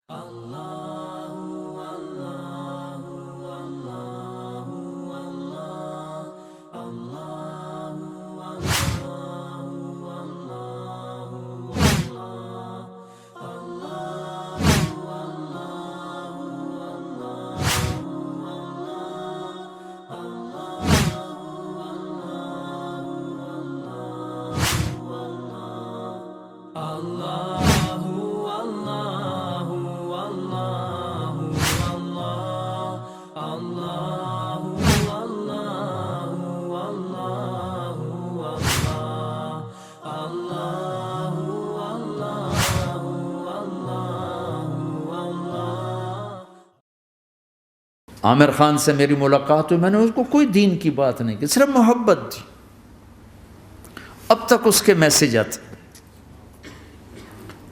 عامر خان سے میری ملاقات ہوئی، میں نے اس کو کوئی دین کی بات نہیں کی، صرف محبت تھی۔ اب تک اس کے میسیج آتے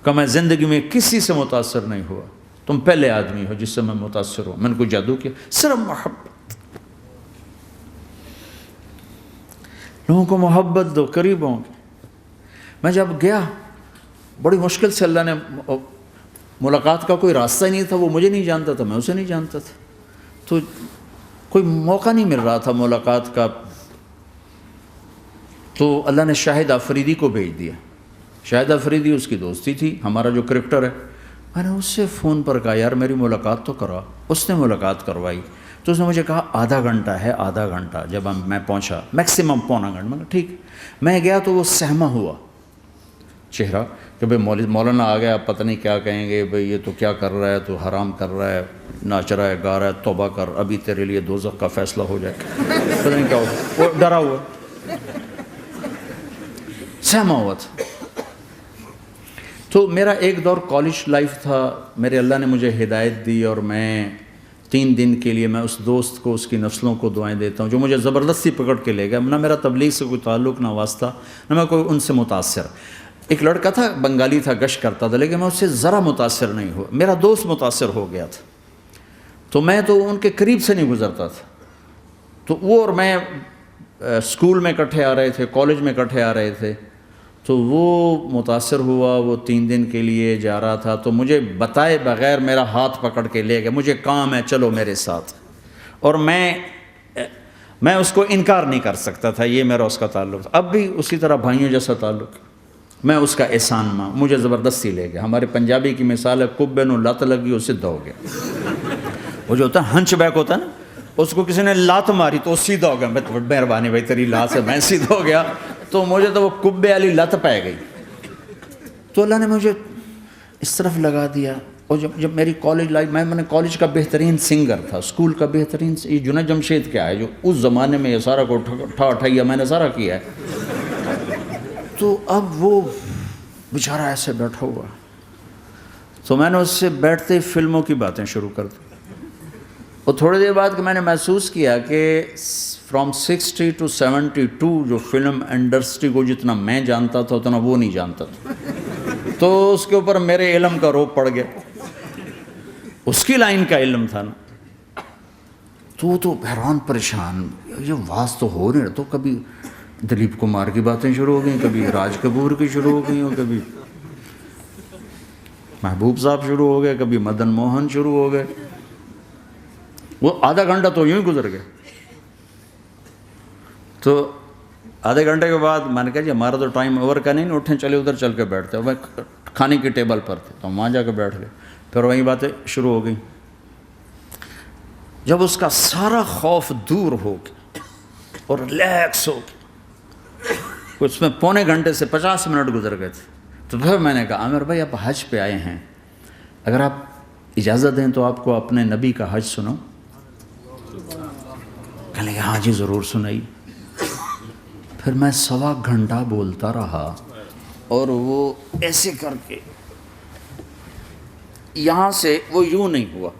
کہ میں زندگی میں کسی سے متاثر نہیں ہوا، تم پہلے آدمی ہو جس سے میں متاثر ہوں، میں نے کوئی جادو کیا، صرف محبت۔ لوگوں کو محبت دو، قریب ہوں گے۔ میں جب گیا بڑی مشکل سے اللہ نے، ملاقات کا کوئی راستہ ہی نہیں تھا، وہ مجھے نہیں جانتا تھا، میں اسے نہیں جانتا تھا، تو کوئی موقع نہیں مل رہا تھا ملاقات کا۔ تو اللہ نے شاہد آفریدی کو بھیج دیا۔ شاہد آفریدی اس کی دوستی تھی، ہمارا جو کرکٹر ہے۔ میں نے اس سے فون پر کہا یار میری ملاقات تو کرا، اس نے ملاقات کروائی۔ تو اس نے مجھے کہا آدھا گھنٹہ ہے، آدھا گھنٹہ۔ جب میں پہنچا میکسیمم پونا گھنٹہ، میں نے کہا ٹھیک۔ میں گیا تو وہ سہما ہوا چہرہ کہ بھئی مولانا آ گیا، پتہ نہیں کیا کہیں گے، بھئی یہ تو کیا کر رہا ہے، تو حرام کر رہا ہے، ناچ رہا ہے، گا رہا ہے، توبہ کر، ابھی تیرے لیے دوزخ کا فیصلہ ہو جائے، پتہ نہیں کیا ہو، وہ ڈرا ہوا سہما ہوا تھا۔ تو میرا ایک دور کالج لائف تھا، میرے اللہ نے مجھے ہدایت دی، اور میں 3 دن کے لیے میں اس دوست کو، اس کی نسلوں کو دعائیں دیتا ہوں جو مجھے زبردستی پکڑ کے لے گیا۔ نہ میرا تبلیغ سے کوئی تعلق، نہ واسطہ، نہ میں کوئی ان سے متاثر۔ ایک لڑکا تھا، بنگالی تھا، گشت کرتا تھا، لیکن میں اس سے ذرا متاثر نہیں ہوا۔ میرا دوست متاثر ہو گیا تھا، تو میں تو ان کے قریب سے نہیں گزرتا تھا۔ تو وہ اور میں اسکول میں اکٹھے آ رہے تھے، کالج میں اکٹھے آ رہے تھے۔ تو وہ متاثر ہوا، وہ 3 دن کے لیے جا رہا تھا، تو مجھے بتائے بغیر میرا ہاتھ پکڑ کے لے گیا، مجھے کام ہے چلو میرے ساتھ۔ اور میں اس کو انکار نہیں کر سکتا تھا، یہ میرا اس کا تعلق تھا۔ اب بھی اسی طرح بھائیوں جیسا تعلق، میں اس کا احسان ماں، مجھے زبردستی لے گیا۔ ہمارے پنجابی کی مثال ہے، کبے نو لت لگی وہ سیدھا ہو گیا۔ وہ جو ہوتا ہے ہنچ بیک ہوتا ہے نا، اس کو کسی نے لات ماری تو وہ سیدھا ہو گیا۔ مہربانی بھائی تیری لات سے میں سیدھا ہو گیا، تو مجھے تو وہ کبے والی لت پہ گئی۔ تو اللہ نے مجھے اس طرف لگا دیا۔ اور جب میری کالج لائف، میں نے کالج کا بہترین سنگر تھا، اسکول کا بہترین، یہ جنید جمشید کیا ہے جو اس زمانے میں یہ سارا کو ٹھیا میں نے سارا کیا ہے۔ تو اب وہ بیچارہ ایسے بیٹھا ہوا، تو میں نے اس سے بیٹھتے فلموں کی باتیں شروع کر دی۔ اور تھوڑی دیر بعد کہ میں نے محسوس کیا کہ فرام 60 to 72 جو فلم انڈسٹری کو جتنا میں جانتا تھا اتنا وہ نہیں جانتا تھا۔ تو اس کے اوپر میرے علم کا روپ پڑ گیا، اس کی لائن کا علم تھا نا۔ تو وہ تو حیران پریشان، یہ واز تو ہو نہیں رہا۔ تو کبھی دلیپ کمار کی باتیں شروع ہو گئیں، کبھی راج کپور کی شروع ہو گئیں، اور کبھی محبوب صاحب شروع ہو گئے، کبھی مدن موہن شروع ہو گئے۔ وہ آدھا گھنٹہ تو یوں ہی گزر گیا۔ تو آدھے گھنٹے کے بعد میں نے کہا جی ہمارا تو ٹائم اوور کا نہیں، اٹھیں چلے ادھر چل کے بیٹھتے۔ وہ کھانے کی ٹیبل پر تھے تو ہم وہاں جا کے بیٹھ گئے، پھر وہیں باتیں شروع ہو گئیں۔ جب اس کا سارا خوف دور ہو گیا اور ریلیکس ہو گیا، اس میں پونے گھنٹے سے 50 منٹ گزر گئے تھے، تو پھر میں نے کہا عامر بھائی آپ حج پہ آئے ہیں، اگر آپ اجازت دیں تو آپ کو اپنے نبی کا حج سنو۔ کہنے لگے ہاں جی ضرور سنائی۔ پھر میں 1.25 گھنٹہ بولتا رہا، اور وہ ایسے کر کے یہاں سے وہ یوں نہیں ہوا،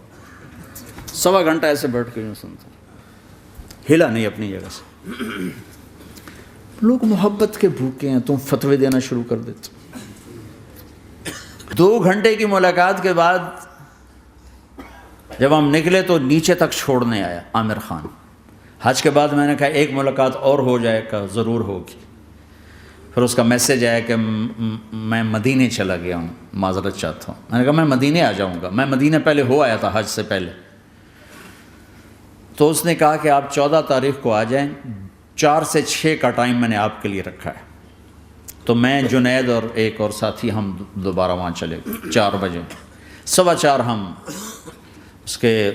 1.25 گھنٹہ ایسے بیٹھ کے یوں سنتا، ہلا نہیں اپنی جگہ سے۔ لوگ محبت کے بھوکے ہیں، تم فتوے دینا شروع کر دیتے۔ 2 گھنٹے کی ملاقات کے بعد جب ہم نکلے تو نیچے تک چھوڑنے آیا عامر خان۔ حج کے بعد میں نے کہا ایک ملاقات اور ہو جائے گا، ضرور ہوگی۔ پھر اس کا میسیج آیا کہ میں مدینے چلا گیا ہوں، معذرت چاہتا ہوں۔ میں نے کہا میں مدینے آ جاؤں گا، میں مدینے پہلے ہو آیا تھا حج سے پہلے۔ تو اس نے کہا کہ آپ 14 تاریخ کو آ جائیں، 4 سے 6 کا ٹائم میں نے آپ کے لیے رکھا ہے۔ تو میں، جنید اور ایک اور ساتھی ہم دوبارہ وہاں چلے گئے 4 بجے، 4:15 ہم اس کے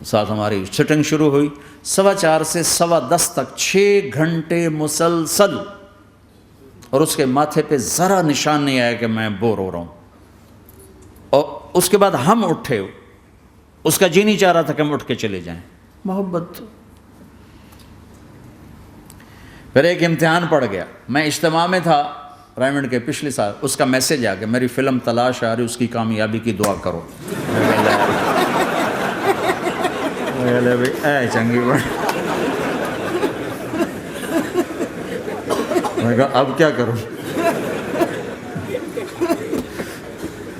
ساتھ ہماری سٹنگ شروع ہوئی، 4:15 سے 10:15 تک 6 گھنٹے مسلسل، اور اس کے ماتھے پہ ذرا نشان نہیں آیا کہ میں بور ہو رہا ہوں۔ اور اس کے بعد ہم اٹھے، اس کا جی نہیں چاہ رہا تھا کہ ہم اٹھ کے چلے جائیں، محبت۔ پھر ایک امتحان پڑ گیا، میں اجتماع میں تھا رائمنڈ کے پچھلے سال، اس کا میسیج آ گیا میری فلم تلاش آ رہی، اس کی کامیابی کی دعا کرو۔ اے چنگی بڑ، میں کہا اب کیا کروں،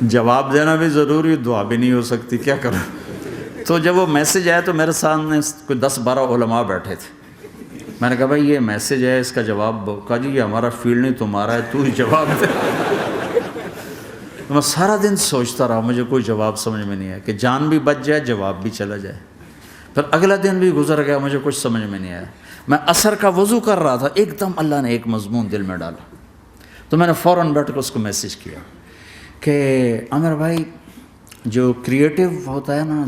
جواب دینا بھی ضروری، دعا بھی نہیں ہو سکتی، کیا کروں۔ تو جب وہ میسیج آیا تو میرے سامنے کوئی 10-12 علماء بیٹھے تھے۔ میں نے کہا بھائی یہ میسیج ہے، اس کا جواب دو۔ کہا جی یہ ہمارا فیلڈ نہیں تمہارا ہے، تو ہی جواب دے۔ تو میں سارا دن سوچتا رہا، مجھے کوئی جواب سمجھ میں نہیں آیا کہ جان بھی بچ جائے، جواب بھی چلا جائے۔ پھر اگلا دن بھی گزر گیا، مجھے کچھ سمجھ میں نہیں آیا۔ میں عصر کا وضو کر رہا تھا، ایک دم اللہ نے ایک مضمون دل میں ڈالا، تو میں نے فوراً بیٹھ کے اس کو میسیج کیا کہ عامر بھائی، جو کریٹو ہوتا ہے نا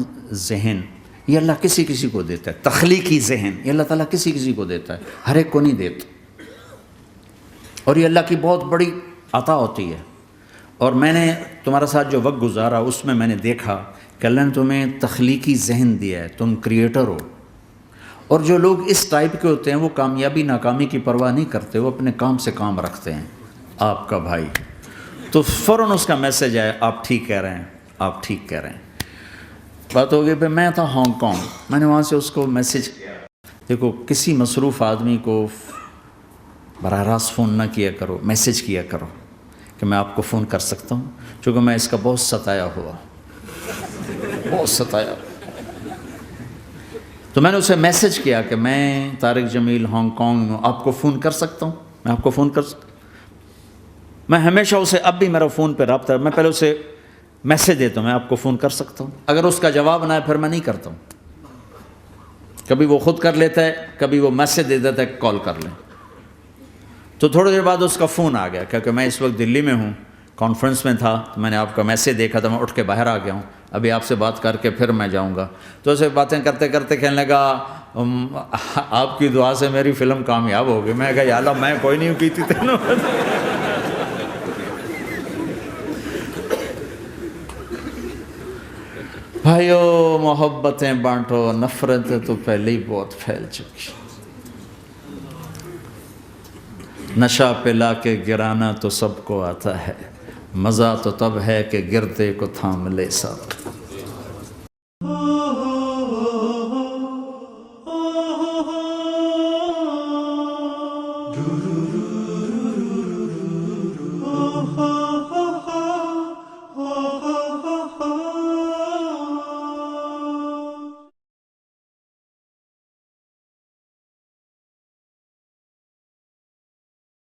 ذہن، یہ اللہ کسی کسی کو دیتا ہے، تخلیقی ذہن یہ اللہ تعالیٰ کسی کسی کو دیتا ہے، ہر ایک کو نہیں دیتا، اور یہ اللہ کی بہت بڑی عطا ہوتی ہے۔ اور میں نے تمہارے ساتھ جو وقت گزارا اس میں نے دیکھا کہ اللہ نے تمہیں تخلیقی ذہن دیا ہے، تم کریٹر ہو۔ اور جو لوگ اس ٹائپ کے ہوتے ہیں وہ کامیابی ناکامی کی پرواہ نہیں کرتے، وہ اپنے کام سے کام رکھتے ہیں۔ آپ کا بھائی، تو فوراً اس کا میسیج آیا، آپ ٹھیک کہہ رہے ہیں، آپ ٹھیک کہہ رہے ہیں۔ بات ہو گئی پہ میں تھا ہانگ کانگ، میں نے وہاں سے اس کو میسیج کیا، دیکھو کسی مصروف آدمی کو براہ راست فون نہ کیا کرو، میسیج کیا کرو کہ میں آپ کو فون کر سکتا ہوں، چونکہ میں اس کا بہت ستایا ہوا، بہت ستایا۔ تو میں نے اسے میسیج کیا کہ میں طارق جمیل ہانگ کانگ میں آپ کو فون کر سکتا ہوں، میں آپ کو فون کر سکتا ہوں۔ میں ہمیشہ اسے، اب بھی میرا فون پہ رابطہ ہے، میں پہلے اسے میسیج دیتا ہوں میں آپ کو فون کر سکتا ہوں، اگر اس کا جواب نہ ہے پھر میں نہیں کرتا ہوں۔ کبھی وہ خود کر لیتا ہے، کبھی وہ میسیج دے دیتا ہے کال کر لیں۔ تو تھوڑی دیر بعد اس کا فون آ گیا، کیونکہ میں اس وقت دلی میں ہوں، کانفرنس میں تھا، تو میں نے آپ کا میسیج دیکھا تھا، میں اٹھ کے باہر آ گیا ہوں، ابھی آپ سے بات کر کے پھر میں جاؤں گا۔ تو اسے باتیں کرتے کرتے کہنے لگا آپ کی دعا سے میری فلم کامیاب ہو گئی۔ میں کہا یا اللہ میں کوئی نہیں کی تھی تینوں۔ بھائیو محبتیں بانٹو، نفرتیں تو پہلے ہی بہت پھیل چکی۔ نشہ پلا کے گرانا تو سب کو آتا ہے، مزہ تو تب ہے کہ گردے کو تھام لے ساتھ۔